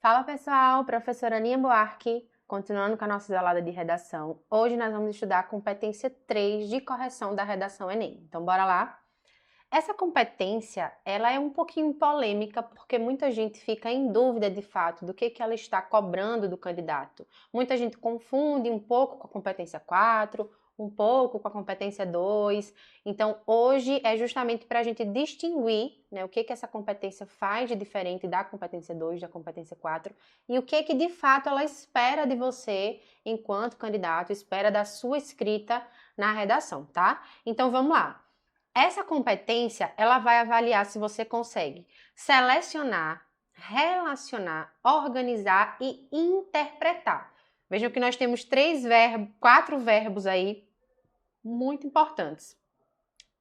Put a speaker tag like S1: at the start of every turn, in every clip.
S1: Fala pessoal, professora Aninha Buarque, continuando com a nossa aula de redação. Hoje nós vamos estudar a competência 3 de correção da redação Enem. Então bora lá? Essa competência, ela é um pouquinho polêmica porque muita gente fica em dúvida de fato do que ela está cobrando do candidato. Muita gente confunde um pouco com a competência 4, um pouco com a competência 2. Então, hoje é justamente para a gente distinguir, né, o que essa competência faz de diferente da competência 2, da competência 4 e o que de fato ela espera de você enquanto candidato, espera da sua escrita na redação, tá? Então, vamos lá. Essa competência, ela vai avaliar se você consegue selecionar, relacionar, organizar e interpretar. Vejam que nós temos 4 verbos aí muito importantes.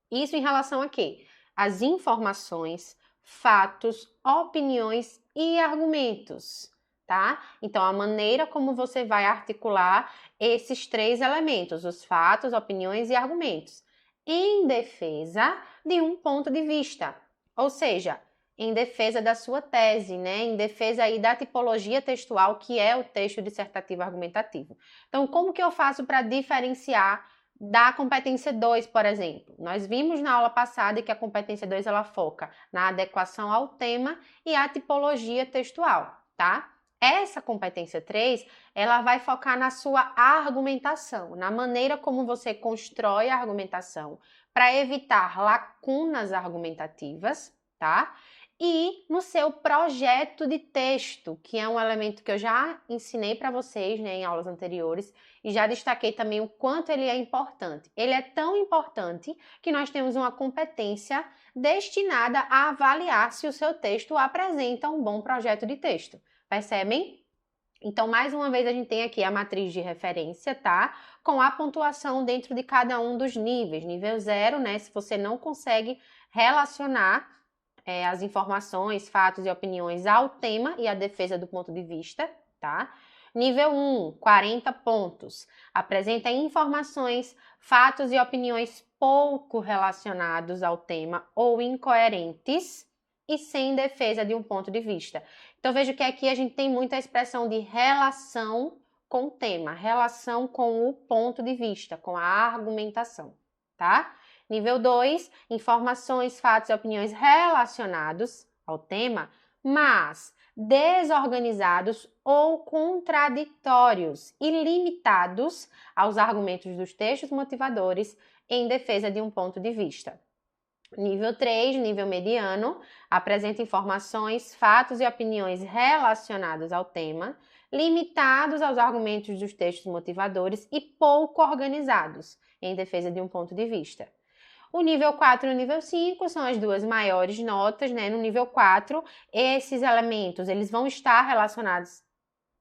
S1: Isso em relação a quê? As informações, fatos, opiniões e argumentos, tá? Então, a maneira como você vai articular esses 3 elementos, os fatos, opiniões e argumentos, em defesa de um ponto de vista, ou seja, em defesa da sua tese, né? Em defesa aí da tipologia textual, que é o texto dissertativo argumentativo. Então, como que eu faço para diferenciar da competência 2, por exemplo? Nós vimos na aula passada que a competência 2 ela foca na adequação ao tema e à tipologia textual, tá? Essa competência 3, ela vai focar na sua argumentação, na maneira como você constrói a argumentação para evitar lacunas argumentativas, tá? E no seu projeto de texto, que é um elemento que eu já ensinei para vocês, né, em aulas anteriores, e já destaquei também o quanto ele é importante. Ele é tão importante que nós temos uma competência destinada a avaliar se o seu texto apresenta um bom projeto de texto. Percebem? Então, mais uma vez, a gente tem aqui a matriz de referência, tá? Com a pontuação dentro de cada um dos níveis. Nível 0, né? Se você não consegue relacionar as informações, fatos e opiniões ao tema e à defesa do ponto de vista, tá? Nível 1, 40 pontos. Apresenta informações, fatos e opiniões pouco relacionados ao tema ou incoerentes e sem defesa de um ponto de vista. Então, veja que aqui a gente tem muita expressão de relação com o tema, relação com o ponto de vista, com a argumentação, tá? Nível 2, informações, fatos e opiniões relacionados ao tema, mas desorganizados ou contraditórios e limitados aos argumentos dos textos motivadores em defesa de um ponto de vista. Nível 3, nível mediano, apresenta informações, fatos e opiniões relacionados ao tema, limitados aos argumentos dos textos motivadores e pouco organizados em defesa de um ponto de vista. O nível 4 e o nível 5 são as duas maiores notas, né? No nível 4, esses elementos eles vão estar relacionados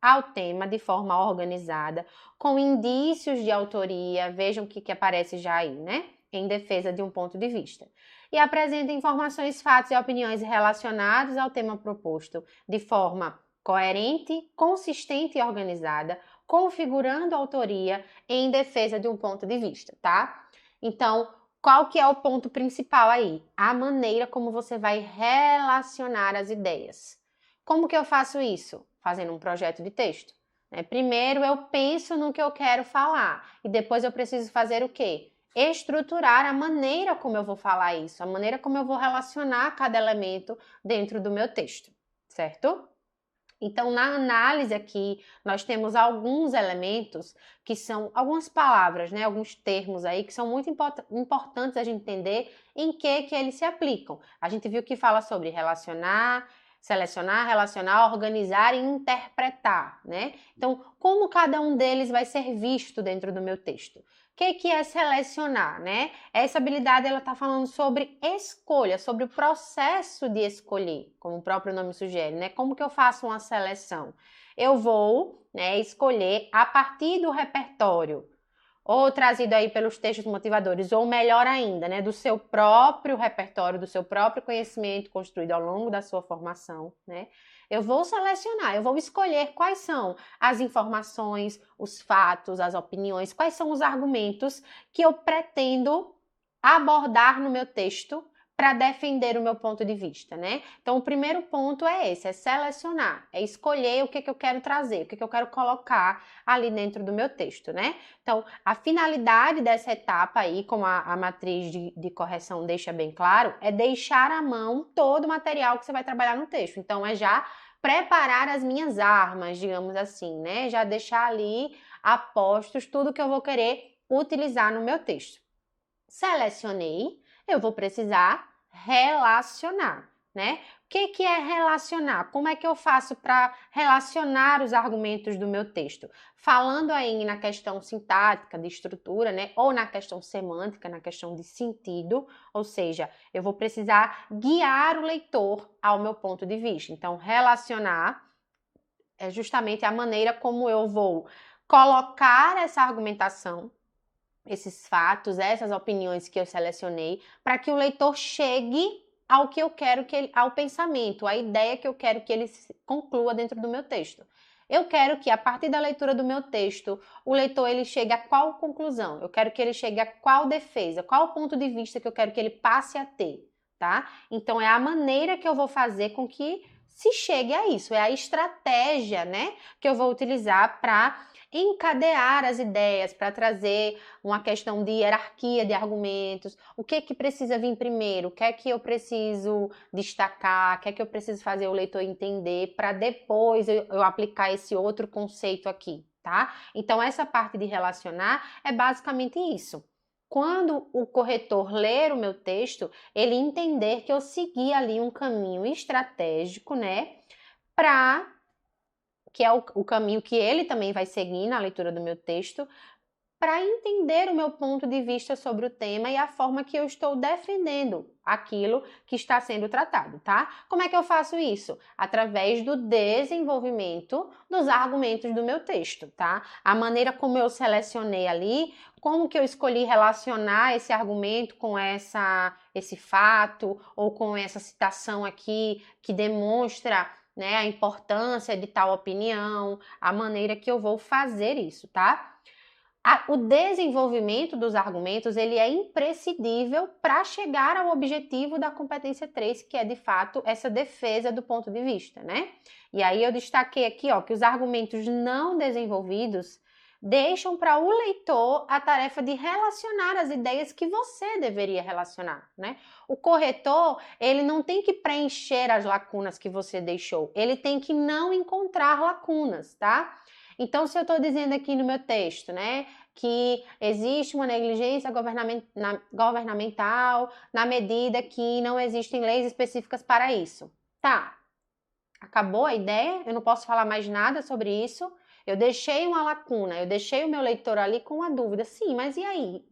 S1: ao tema de forma organizada, com indícios de autoria, vejam o que aparece já aí, né? Em defesa de um ponto de vista. E apresenta informações, fatos e opiniões relacionados ao tema proposto de forma coerente, consistente e organizada, configurando a autoria em defesa de um ponto de vista, tá? Então, qual que é o ponto principal aí? A maneira como você vai relacionar as ideias. Como que eu faço isso? Fazendo um projeto de texto. Primeiro eu penso no que eu quero falar e depois eu preciso fazer o quê? Estruturar a maneira como eu vou falar isso, a maneira como eu vou relacionar cada elemento dentro do meu texto, certo? Então, na análise aqui, nós temos alguns elementos que são algumas palavras, né, alguns termos aí que são muito importantes a gente entender em que eles se aplicam. A gente viu que fala sobre relacionar, selecionar, relacionar, organizar e interpretar, né? Então, como cada um deles vai ser visto dentro do meu texto? O que é selecionar, né? Essa habilidade ela está falando sobre escolha, sobre o processo de escolher, como o próprio nome sugere, né? Como que eu faço uma seleção? Eu vou, né, escolher a partir do repertório, ou trazido aí pelos textos motivadores, ou melhor ainda, né, do seu próprio repertório, do seu próprio conhecimento construído ao longo da sua formação, né? Eu vou selecionar, eu vou escolher quais são as informações, os fatos, as opiniões, quais são os argumentos que eu pretendo abordar no meu texto para defender o meu ponto de vista, né? Então, o primeiro ponto é esse, é selecionar, é escolher o que eu quero trazer, o que eu quero colocar ali dentro do meu texto, né? Então, a finalidade dessa etapa aí, como a matriz de correção deixa bem claro, é deixar à mão todo o material que você vai trabalhar no texto. Então, é já preparar as minhas armas, digamos assim, né? Já deixar ali a postos tudo que eu vou querer utilizar no meu texto. Selecionei, eu vou precisar relacionar, né? O que é relacionar? Como é que eu faço para relacionar os argumentos do meu texto? Falando aí na questão sintática, de estrutura, né? Ou na questão semântica, na questão de sentido, ou seja, eu vou precisar guiar o leitor ao meu ponto de vista. Então, relacionar é justamente a maneira como eu vou colocar essa argumentação, esses fatos, essas opiniões que eu selecionei, para que o leitor chegue ao que eu quero que ele, ao pensamento, à ideia que eu quero que ele conclua dentro do meu texto. Eu quero que a partir da leitura do meu texto, o leitor ele chegue a qual conclusão? Eu quero que ele chegue a qual defesa, qual ponto de vista que eu quero que ele passe a ter, tá? Então é a maneira que eu vou fazer com que se chegue a isso, é a estratégia, né, que eu vou utilizar para encadear as ideias, para trazer uma questão de hierarquia de argumentos, o que é que precisa vir primeiro, o que é que eu preciso destacar, o que é que eu preciso fazer o leitor entender, para depois eu aplicar esse outro conceito aqui, tá? Então, essa parte de relacionar é basicamente isso. Quando o corretor ler o meu texto, ele entender que eu segui ali um caminho estratégico, né, para que é o caminho que ele também vai seguir na leitura do meu texto, para entender o meu ponto de vista sobre o tema e a forma que eu estou defendendo aquilo que está sendo tratado, tá? Como é que eu faço isso? Através do desenvolvimento dos argumentos do meu texto, tá? A maneira como eu selecionei ali, como que eu escolhi relacionar esse argumento com esse fato ou com essa citação aqui que demonstra, né, a importância de tal opinião, a maneira que eu vou fazer isso, tá? O desenvolvimento dos argumentos ele é imprescindível para chegar ao objetivo da competência 3, que é de fato essa defesa do ponto de vista, né? E aí eu destaquei aqui, ó, que os argumentos não desenvolvidos deixam para o leitor a tarefa de relacionar as ideias que você deveria relacionar, né? O corretor, ele não tem que preencher as lacunas que você deixou, ele tem que não encontrar lacunas, tá? Então, se eu estou dizendo aqui no meu texto, né, que existe uma negligência governamental na medida que não existem leis específicas para isso. Tá, acabou a ideia, eu não posso falar mais nada sobre isso, eu deixei uma lacuna, eu deixei o meu leitor ali com uma dúvida. Sim, mas e aí?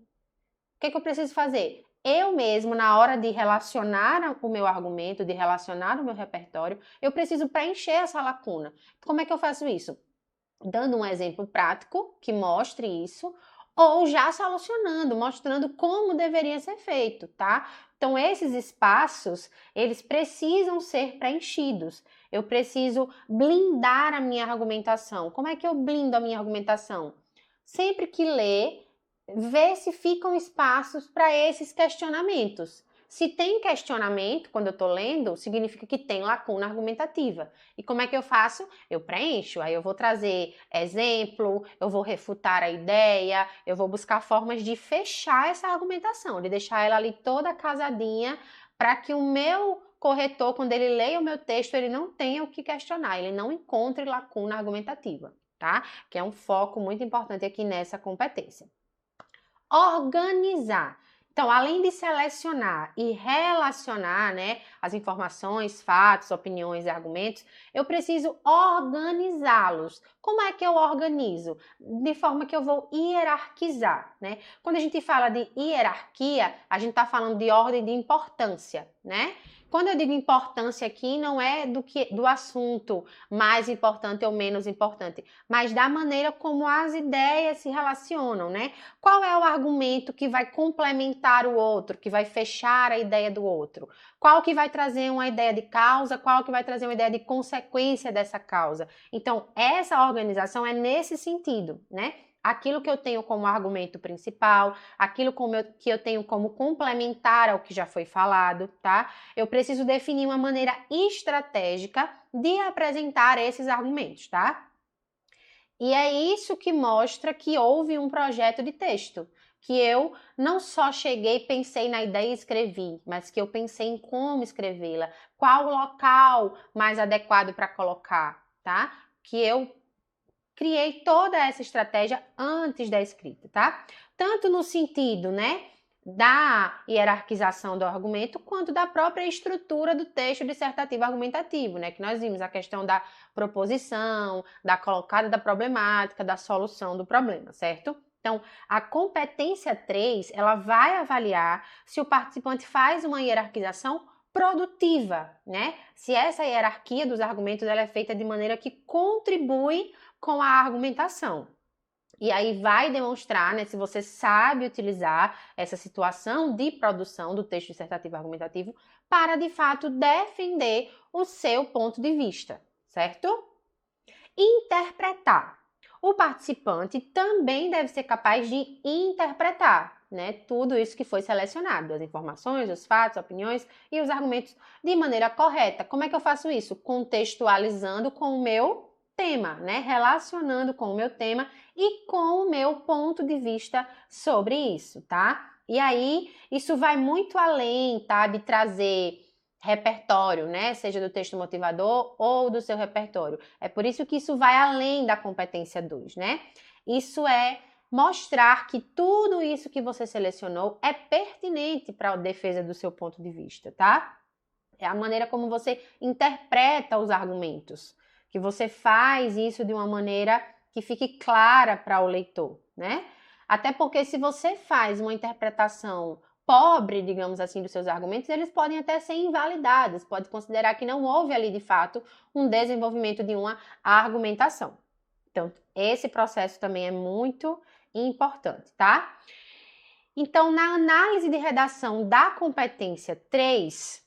S1: O que eu preciso fazer? Eu mesmo, na hora de relacionar o meu argumento, de relacionar o meu repertório, eu preciso preencher essa lacuna. Como é que eu faço isso? Dando um exemplo prático que mostre isso, ou já solucionando, mostrando como deveria ser feito, tá? Então, esses espaços, eles precisam ser preenchidos. Eu preciso blindar a minha argumentação. Como é que eu blindo a minha argumentação? Sempre que ler, ver se ficam espaços para esses questionamentos. Se tem questionamento, quando eu estou lendo, significa que tem lacuna argumentativa. E como é que eu faço? Eu preencho, aí eu vou trazer exemplo, eu vou refutar a ideia, eu vou buscar formas de fechar essa argumentação, de deixar ela ali toda casadinha, para que o meu corretor, quando ele leia o meu texto, ele não tenha o que questionar, ele não encontre lacuna argumentativa, tá? Que é um foco muito importante aqui nessa competência. Organizar. Então, além de selecionar e relacionar, né, as informações, fatos, opiniões e argumentos, eu preciso organizá-los. Como é que eu organizo? De forma que eu vou hierarquizar, né? Quando a gente fala de hierarquia, a gente está falando de ordem de importância, né? Quando eu digo importância aqui, não é do assunto mais importante ou menos importante, mas da maneira como as ideias se relacionam, né? Qual é o argumento que vai complementar o outro, que vai fechar a ideia do outro? Qual que vai trazer uma ideia de causa, qual que vai trazer uma ideia de consequência dessa causa? Então, essa organização é nesse sentido, né? aquilo que eu tenho como argumento principal, aquilo que eu tenho como complementar ao que já foi falado, tá? Eu preciso definir uma maneira estratégica de apresentar esses argumentos, tá? E é isso que mostra que houve um projeto de texto, que eu não só cheguei, pensei na ideia e escrevi, mas que eu pensei em como escrevê-la, qual o local mais adequado para colocar, tá? Que eu criei toda essa estratégia antes da escrita, tá? Tanto no sentido, né, da hierarquização do argumento, quanto da própria estrutura do texto dissertativo argumentativo, né, que nós vimos a questão da proposição, da colocada da problemática, da solução do problema, certo? Então, a competência 3, ela vai avaliar se o participante faz uma hierarquização produtiva, né? Se essa hierarquia dos argumentos ela é feita de maneira que contribui com a argumentação. E aí vai demonstrar, né, se você sabe utilizar essa situação de produção do texto dissertativo argumentativo para, de fato, defender o seu ponto de vista, certo? Interpretar. O participante também deve ser capaz de interpretar, né, tudo isso que foi selecionado, as informações, os fatos, opiniões e os argumentos de maneira correta. Como é que eu faço isso? Contextualizando com o meu tema, né, relacionando com o meu tema e com o meu ponto de vista sobre isso, tá? E aí, isso vai muito além, tá, de trazer repertório, né? Seja do texto motivador ou do seu repertório. É por isso que isso vai além da competência 2, né? Isso é mostrar que tudo isso que você selecionou é pertinente para a defesa do seu ponto de vista, tá? É a maneira como você interpreta os argumentos, que você faz isso de uma maneira que fique clara para o leitor, né? Até porque se você faz uma interpretação pobre, digamos assim, dos seus argumentos, eles podem até ser invalidados, pode considerar que não houve ali, de fato, um desenvolvimento de uma argumentação. Então, esse processo também é muito importante, tá? Então, na análise de redação da competência 3,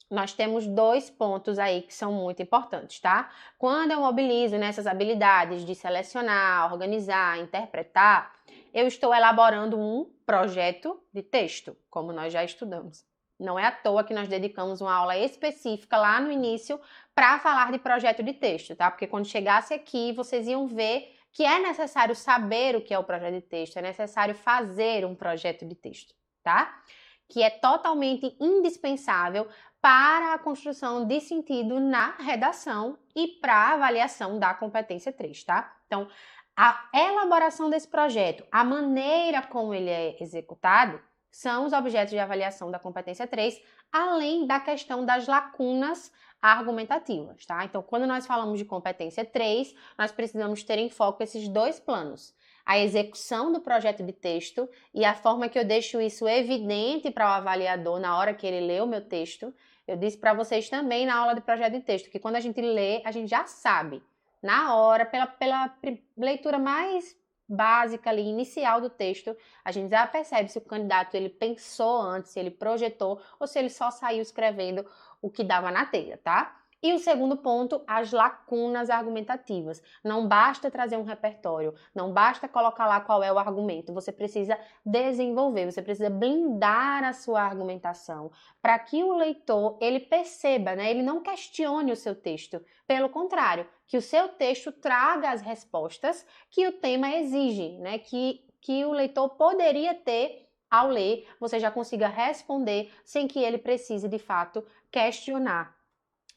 S1: nós temos 2 pontos aí que são muito importantes, tá? Quando eu mobilizo nessas habilidades de selecionar, organizar, interpretar, eu estou elaborando um projeto de texto, como nós já estudamos. Não é à toa que nós dedicamos uma aula específica lá no início para falar de projeto de texto, tá? Porque quando chegasse aqui, vocês iam ver que é necessário saber o que é o projeto de texto, é necessário fazer um projeto de texto, tá? Que é totalmente indispensável para a construção de sentido na redação e para a avaliação da competência 3, tá? Então, a elaboração desse projeto, a maneira como ele é executado, são os objetos de avaliação da competência 3, além da questão das lacunas argumentativas, tá? Então, quando nós falamos de competência 3, nós precisamos ter em foco esses 2 planos. A execução do projeto de texto e a forma que eu deixo isso evidente para o avaliador na hora que ele lê o meu texto. Eu disse para vocês também na aula de projeto de texto que quando a gente lê, a gente já sabe, na hora, pela leitura mais básica ali, inicial do texto, a gente já percebe se o candidato ele pensou antes, se ele projetou ou se ele só saiu escrevendo o que dava na telha, tá? E o segundo ponto, as lacunas argumentativas. Não basta trazer um repertório, não basta colocar lá qual é o argumento, você precisa desenvolver, você precisa blindar a sua argumentação para que o leitor ele perceba, né? Ele não questione o seu texto, pelo contrário, que o seu texto traga as respostas que o tema exige, né? Que o leitor poderia ter ao ler, você já consiga responder sem que ele precise de fato questionar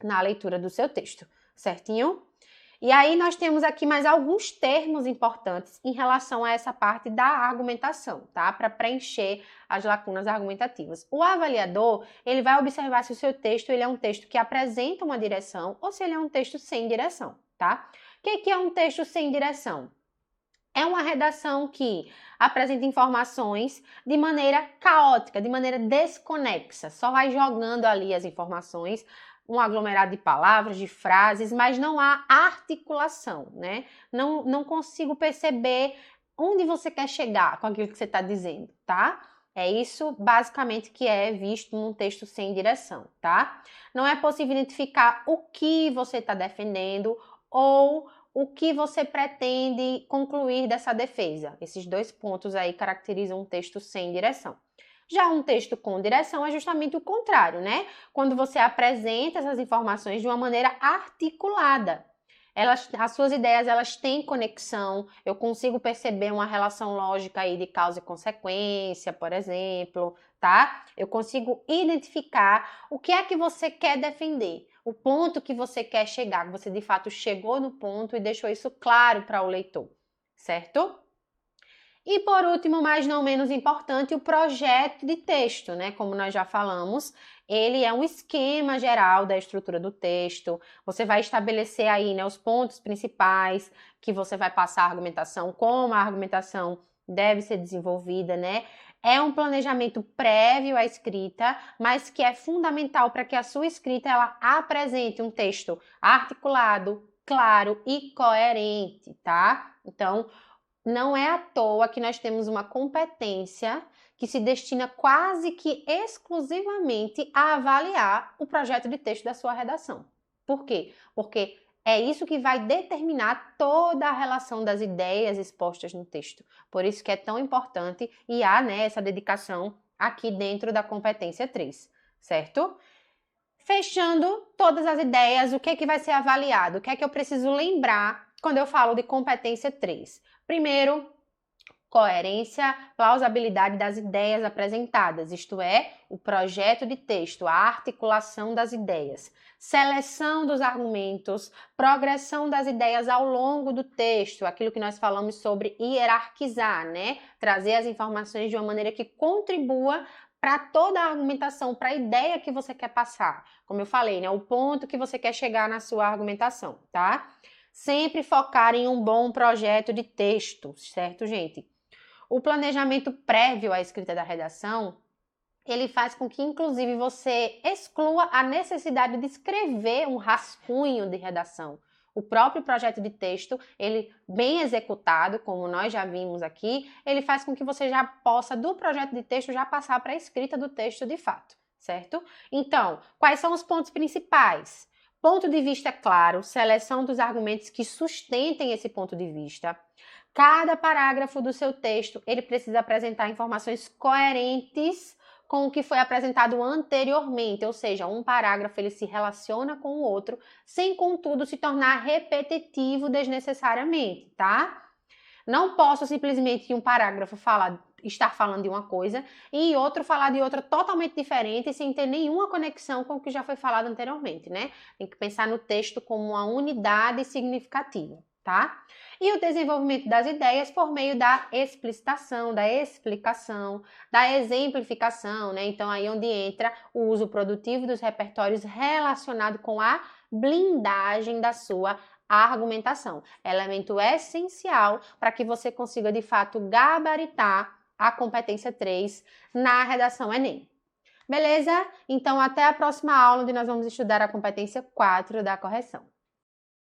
S1: na leitura do seu texto, certinho? E aí nós temos aqui mais alguns termos importantes em relação a essa parte da argumentação, tá? Para preencher as lacunas argumentativas. O avaliador, ele vai observar se o seu texto ele é um texto que apresenta uma direção ou se ele é um texto sem direção, tá? O que é um texto sem direção? É uma redação que apresenta informações de maneira caótica, de maneira desconexa, só vai jogando ali as informações, um aglomerado de palavras, de frases, mas não há articulação, né? Não consigo perceber onde você quer chegar com aquilo que você está dizendo, tá? É isso, basicamente, que é visto num texto sem direção, tá? Não é possível identificar o que você está defendendo ou o que você pretende concluir dessa defesa. Esses 2 pontos aí caracterizam um texto sem direção. Já um texto com direção é justamente o contrário, né? Quando você apresenta essas informações de uma maneira articulada. As suas ideias, elas têm conexão, eu consigo perceber uma relação lógica aí de causa e consequência, por exemplo, tá? Eu consigo identificar o que é que você quer defender, o ponto que você quer chegar, que você de fato chegou no ponto e deixou isso claro para o leitor, certo? E por último, mas não menos importante, o projeto de texto, né? Como nós já falamos, ele é um esquema geral da estrutura do texto. Você vai estabelecer aí, né, os pontos principais que você vai passar a argumentação, como a argumentação deve ser desenvolvida, né? É um planejamento prévio à escrita, mas que é fundamental para que a sua escrita ela apresente um texto articulado, claro e coerente, tá? Então, não é à toa que nós temos uma competência que se destina quase que exclusivamente a avaliar o projeto de texto da sua redação. Por quê? Porque é isso que vai determinar toda a relação das ideias expostas no texto. Por isso que é tão importante e há, né, essa dedicação aqui dentro da competência 3, certo? Fechando todas as ideias, o que é que vai ser avaliado? O que é que eu preciso lembrar quando eu falo de competência 3? Primeiro, coerência, plausibilidade das ideias apresentadas, isto é, o projeto de texto, a articulação das ideias, seleção dos argumentos, progressão das ideias ao longo do texto, aquilo que nós falamos sobre hierarquizar, né? Trazer as informações de uma maneira que contribua para toda a argumentação, para a ideia que você quer passar. Como eu falei, né? O ponto que você quer chegar na sua argumentação, tá? Sempre focar em um bom projeto de texto, certo, gente? O planejamento prévio à escrita da redação, ele faz com que, inclusive, você exclua a necessidade de escrever um rascunho de redação. O próprio projeto de texto, ele bem executado, como nós já vimos aqui, ele faz com que você já possa, do projeto de texto, já passar para a escrita do texto de fato, certo? Então, quais são os pontos principais? Ponto de vista claro, seleção dos argumentos que sustentem esse ponto de vista. Cada parágrafo do seu texto, ele precisa apresentar informações coerentes com o que foi apresentado anteriormente, ou seja, um parágrafo ele se relaciona com o outro, sem contudo se tornar repetitivo desnecessariamente, tá? Não posso simplesmente em um parágrafo estar falando de uma coisa e em outro falar de outra totalmente diferente sem ter nenhuma conexão com o que já foi falado anteriormente, né? Tem que pensar no texto como uma unidade significativa, tá? E o desenvolvimento das ideias por meio da explicitação, da explicação, da exemplificação, né? Então, aí onde entra o uso produtivo dos repertórios relacionado com a blindagem da sua argumentação. Elemento essencial para que você consiga, de fato, gabaritar a competência 3 na redação Enem. Beleza? Então, até a próxima aula, onde nós vamos estudar a competência 4 da correção.